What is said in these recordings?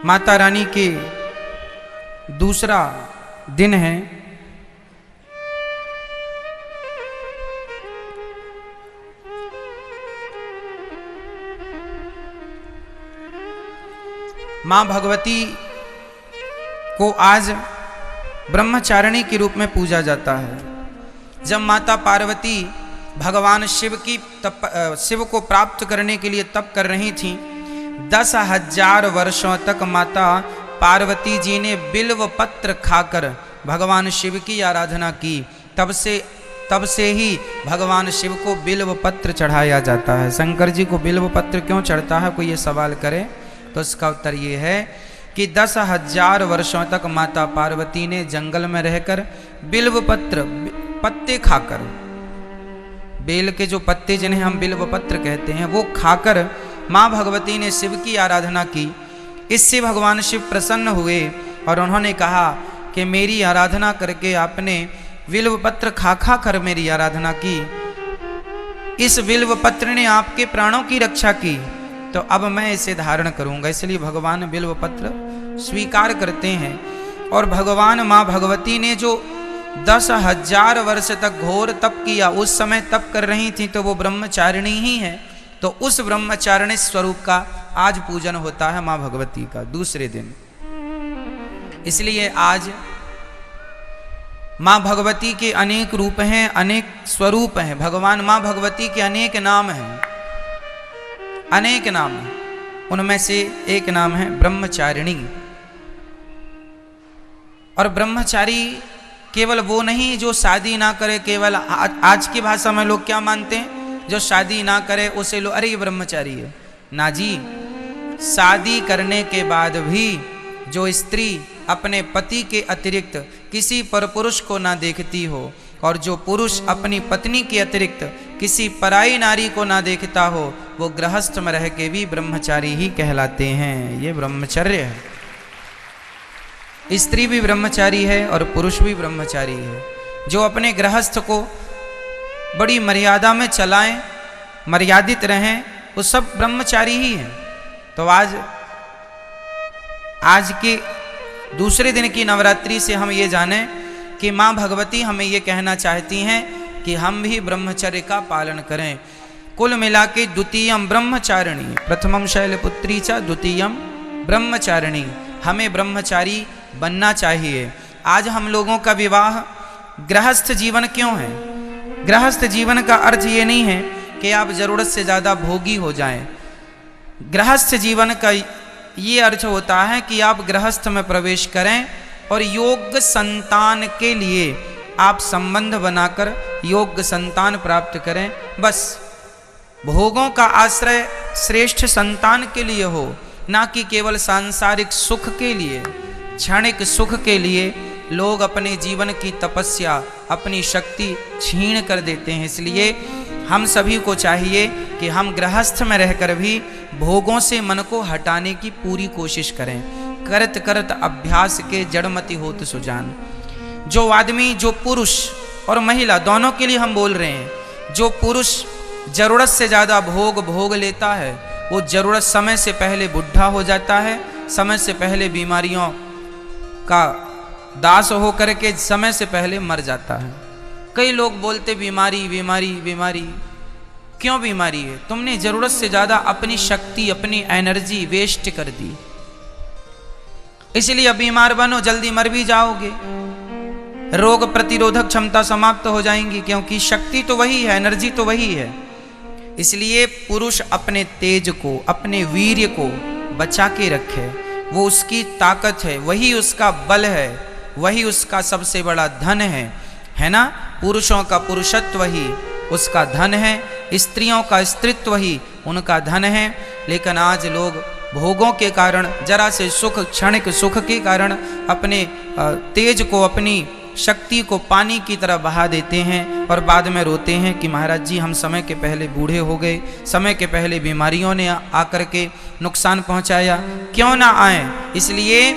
माता रानी के दूसरा दिन है। मां भगवती को आज ब्रह्मचारिणी के रूप में पूजा जाता है। जब माता पार्वती भगवान शिव को प्राप्त करने के लिए तप कर रही थीं, 10,000 वर्षों तक माता पार्वती जी ने बिल्व पत्र खाकर भगवान शिव की आराधना की। तब से ही भगवान शिव को बिल्व पत्र चढ़ाया जाता है। शंकर जी को बिल्व पत्र क्यों चढ़ता है, कोई ये सवाल करे तो इसका उत्तर ये है कि 10,000 वर्षों तक माता पार्वती ने जंगल में रहकर बिल्व पत्ते खाकर, बेल के जो पत्ते जिन्हें हम बिल्व पत्र कहते हैं, वो खाकर माँ भगवती ने शिव की आराधना की। इससे भगवान शिव प्रसन्न हुए और उन्होंने कहा कि मेरी आराधना करके आपने बिल्व पत्र खा खा कर मेरी आराधना की, इस बिल्व पत्र ने आपके प्राणों की रक्षा की, तो अब मैं इसे धारण करूंगा। इसलिए भगवान बिल्व पत्र स्वीकार करते हैं। और भगवान माँ भगवती ने जो 10,000 वर्ष तक घोर तप किया, उस समय तप कर रही थी तो वो ब्रह्मचारिणी ही है। तो उस ब्रह्मचारिणी स्वरूप का आज पूजन होता है माँ भगवती का दूसरे दिन। इसलिए आज माँ भगवती के अनेक रूप हैं, अनेक स्वरूप हैं। भगवान माँ भगवती के अनेक नाम हैं, अनेक नाम हैं। उनमें से एक नाम है ब्रह्मचारिणी। और ब्रह्मचारी केवल वो नहीं जो शादी ना करे, केवल आज की भाषा में लोग क्या मानते हैं, जो शादी ना करे उसे लोग अरे ये ब्रह्मचारी है। ना जी, शादी करने के बाद भी जो स्त्री अपने पति के अतिरिक्त किसी पर पुरुष को ना देखती हो, और जो पुरुष अपनी पत्नी के अतिरिक्त किसी पराई नारी को ना देखता हो, वो गृहस्थ में रह के भी ब्रह्मचारी ही कहलाते हैं। ये ब्रह्मचर्य है। स्त्री भी ब्रह्मचारी है और पुरुष भी ब्रह्मचारी है। जो अपने गृहस्थ को बड़ी मर्यादा में चलाएं, मर्यादित रहें, वो सब ब्रह्मचारी ही हैं। तो आज के दूसरे दिन की नवरात्रि से हम ये जानें कि माँ भगवती हमें ये कहना चाहती हैं कि हम भी ब्रह्मचर्य का पालन करें। कुल मिला के द्वितीयम ब्रह्मचारिणी, प्रथमम शैलपुत्री च द्वितीयम ब्रह्मचारिणी। हमें ब्रह्मचारी बनना चाहिए। आज हम लोगों का विवाह गृहस्थ जीवन क्यों है? गृहस्थ जीवन का अर्थ ये नहीं है कि आप जरूरत से ज़्यादा भोगी हो जाएं। गृहस्थ जीवन का ये अर्थ होता है कि आप गृहस्थ में प्रवेश करें और योग्य संतान के लिए आप संबंध बनाकर योग्य संतान प्राप्त करें। बस भोगों का आश्रय श्रेष्ठ संतान के लिए हो, ना कि केवल सांसारिक सुख के लिए, क्षणिक सुख के लिए लोग अपने जीवन की तपस्या, अपनी शक्ति छीन कर देते हैं। इसलिए हम सभी को चाहिए कि हम गृहस्थ में रहकर भी भोगों से मन को हटाने की पूरी कोशिश करें। करत करत अभ्यास के जड़मति होत सुजान। जो आदमी, जो पुरुष और महिला दोनों के लिए हम बोल रहे हैं, जो पुरुष जरूरत से ज़्यादा भोग लेता है, वो जरूरत समय से पहले बुढ़ा हो जाता है, समय से पहले बीमारियों का दास हो करके समय से पहले मर जाता है। कई लोग बोलते बीमारी बीमारी बीमारी। क्यों बीमारी है? तुमने जरूरत से ज्यादा अपनी शक्ति, अपनी एनर्जी वेस्ट कर दी, इसलिए अब बीमार बनो, जल्दी मर भी जाओगे। रोग प्रतिरोधक क्षमता समाप्त हो जाएंगी, क्योंकि शक्ति तो वही है, एनर्जी तो वही है। इसलिए पुरुष अपने तेज को, अपने वीर्य को बचा के रखे। वो उसकी ताकत है, वही उसका बल है, वही उसका सबसे बड़ा धन है ना। पुरुषों का पुरुषत्व ही उसका धन है, स्त्रियों का स्त्रीत्व ही उनका धन है। लेकिन आज लोग भोगों के कारण, जरा से सुख, क्षणिक सुख के कारण अपने तेज को, अपनी शक्ति को पानी की तरह बहा देते हैं और बाद में रोते हैं कि महाराज जी हम समय के पहले बूढ़े हो गए, समय के पहले बीमारियों ने आकर के नुकसान पहुंचाया। क्यों ना आए? इसलिए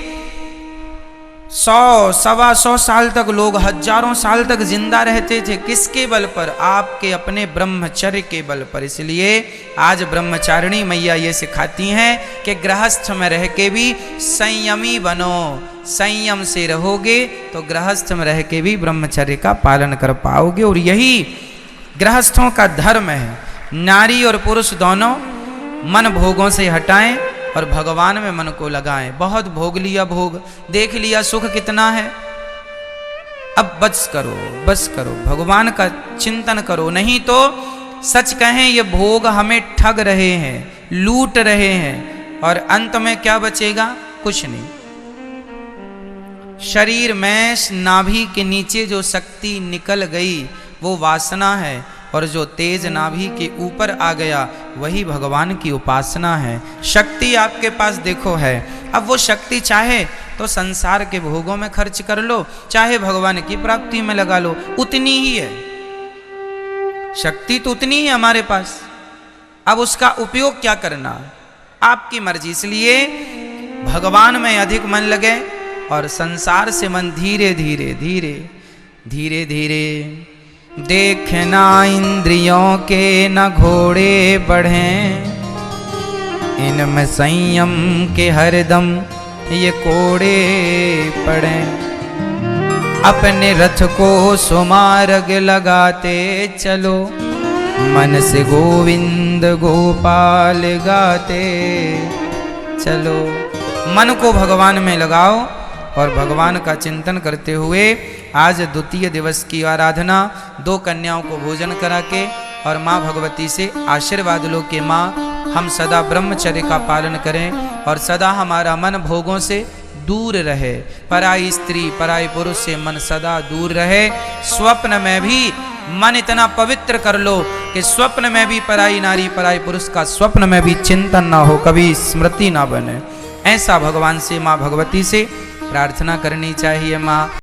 100 सवा 100 साल तक लोग हजारों साल तक जिंदा रहते थे। किसके बल पर? आपके अपने ब्रह्मचर्य के बल पर। इसलिए आज ब्रह्मचारिणी मैया ये सिखाती हैं कि गृहस्थ में रह के भी संयमी बनो। संयम से रहोगे तो गृहस्थ में रह के भी ब्रह्मचर्य का पालन कर पाओगे। और यही गृहस्थों का धर्म है। नारी और पुरुष दोनों मन भोगों से हटाएं और भगवान में मन को लगाएं। बहुत भोग लिया, भोग देख लिया, सुख कितना है, अब बस करो, भगवान का चिंतन करो। नहीं तो सच कहें ये भोग हमें ठग रहे हैं, लूट रहे हैं, और अंत में क्या बचेगा? कुछ नहीं। शरीर में नाभि के नीचे जो शक्ति निकल गई वो वासना है, और जो तेज नाभि के ऊपर आ गया वही भगवान की उपासना है। शक्ति आपके पास देखो है, अब वो शक्ति चाहे तो संसार के भोगों में खर्च कर लो, चाहे भगवान की प्राप्ति में लगा लो, उतनी ही है। शक्ति तो उतनी ही हमारे पास, अब उसका उपयोग क्या करना आपकी मर्जी। इसलिए भगवान में अधिक मन लगे और संसार से मन धीरे धीरे धीरे धीरे धीरे। देखना इंद्रियों के न घोड़े बढ़ें, इनमें संयम के हरदम ये कोड़े पड़े। अपने रथ को सुमार्ग लगाते चलो, मन से गोविंद गोपाल गाते चलो। मन को भगवान में लगाओ और भगवान का चिंतन करते हुए आज द्वितीय दिवस की आराधना 2 कन्याओं को भोजन करा के और माँ भगवती से आशीर्वाद लो कि माँ हम सदा ब्रह्मचर्य का पालन करें और सदा हमारा मन भोगों से दूर रहे, पराई स्त्री पराई पुरुष से मन सदा दूर रहे। स्वप्न में भी मन इतना पवित्र कर लो कि स्वप्न में भी पराई नारी पराई पुरुष का स्वप्न में भी चिंतन ना हो, कभी स्मृति ना बने। ऐसा भगवान से माँ भगवती से प्रार्थना करनी चाहिए। माँ